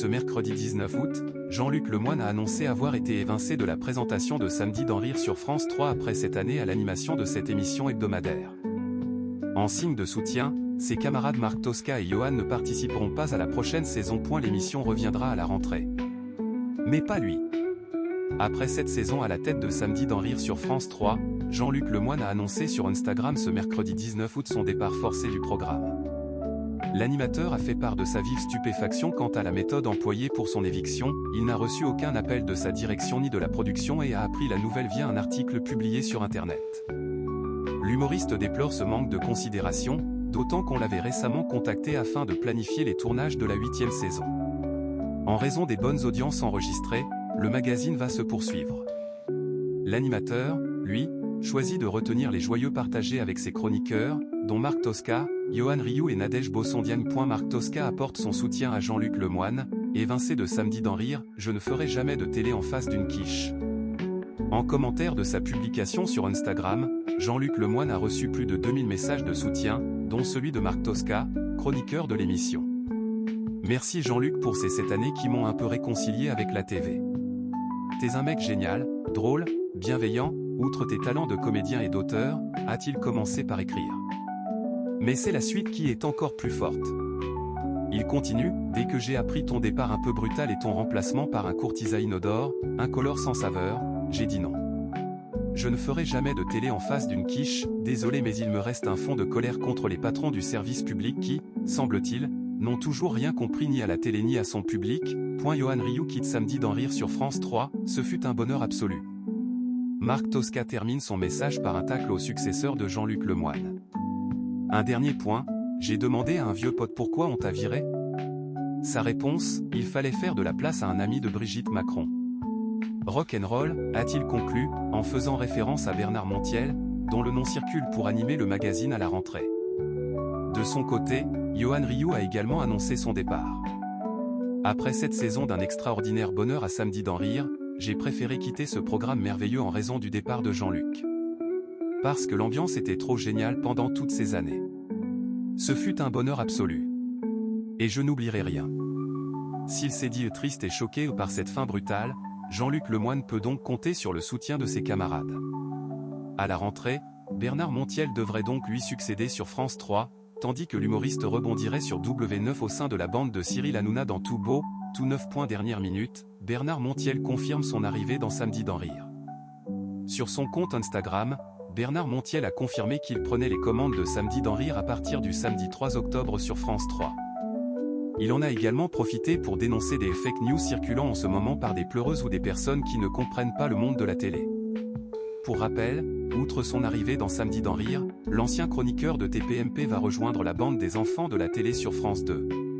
Ce mercredi 19 août, Jean-Luc Lemoyne a annoncé avoir été évincé de la présentation de Samedi dans Rire sur France 3 après cette année à l'animation de cette émission hebdomadaire. En signe de soutien, ses camarades Marc Tosca et Johan ne participeront pas à la prochaine saison. L'émission reviendra à la rentrée. Mais pas lui. Après cette saison à la tête de Samedi dans Rire sur France 3, Jean-Luc Lemoyne a annoncé sur Instagram ce mercredi 19 août son départ forcé du programme. L'animateur a fait part de sa vive stupéfaction quant à la méthode employée pour son éviction. Il n'a reçu aucun appel de sa direction ni de la production et a appris la nouvelle via un article publié sur Internet. L'humoriste déplore ce manque de considération, d'autant qu'on l'avait récemment contacté afin de planifier les tournages de la 8e saison. En raison des bonnes audiences enregistrées, le magazine va se poursuivre. L'animateur, lui, choisit de retenir les joyeux partagés avec ses chroniqueurs, dont Marc Tosca, Johan Rioux et Nadège Bossondiane. Marc Tosca apporte son soutien à Jean-Luc Lemoyne, évincé de Samedi dans Rire. Je ne ferai jamais de télé en face d'une quiche. En commentaire de sa publication sur Instagram, Jean-Luc Lemoyne a reçu plus de 2000 messages de soutien, dont celui de Marc Tosca, chroniqueur de l'émission. Merci Jean-Luc pour ces 7 années qui m'ont un peu réconcilié avec la TV. T'es un mec génial, drôle, bienveillant, outre tes talents de comédien et d'auteur, a-t-il commencé par écrire. Mais c'est la suite qui est encore plus forte. Il continue, dès que j'ai appris ton départ un peu brutal et ton remplacement par un courtisan inodore, incolore sans saveur, j'ai dit non. Je ne ferai jamais de télé en face d'une quiche, désolé mais il me reste un fond de colère contre les patrons du service public qui, semble-t-il, n'ont toujours rien compris ni à la télé ni à son public. Johan Rioux quitte Samedi dans Rire sur France 3, ce fut un bonheur absolu. Marc Tosca termine son message par un tacle au successeur de Jean-Luc Lemoyne. Un dernier point, j'ai demandé à un vieux pote pourquoi on t'a viré. Sa réponse, il fallait faire de la place à un ami de Brigitte Macron. Rock'n'roll, a-t-il conclu, en faisant référence à Bernard Montiel, dont le nom circule pour animer le magazine à la rentrée. De son côté, Johan Rioux a également annoncé son départ. Après cette saison d'un extraordinaire bonheur à Samedi dans Rire, j'ai préféré quitter ce programme merveilleux en raison du départ de Jean-Luc. Parce que l'ambiance était trop géniale pendant toutes ces années. Ce fut un bonheur absolu. Et je n'oublierai rien. S'il s'est dit triste et choqué par cette fin brutale, Jean-Luc Lemoyne peut donc compter sur le soutien de ses camarades. À la rentrée, Bernard Montiel devrait donc lui succéder sur France 3, tandis que l'humoriste rebondirait sur W9 au sein de la bande de Cyril Hanouna dans Tout Beau, Tout Neuf. Dernière minute, Bernard Montiel confirme son arrivée dans Samedi dans Rire. Sur son compte Instagram, Bernard Montiel a confirmé qu'il prenait les commandes de Samedi dans Rire à partir du samedi 3 octobre sur France 3. Il en a également profité pour dénoncer des fake news circulant en ce moment par des pleureuses ou des personnes qui ne comprennent pas le monde de la télé. Pour rappel, outre son arrivée dans Samedi dans Rire, l'ancien chroniqueur de TPMP va rejoindre la bande des enfants de la télé sur France 2.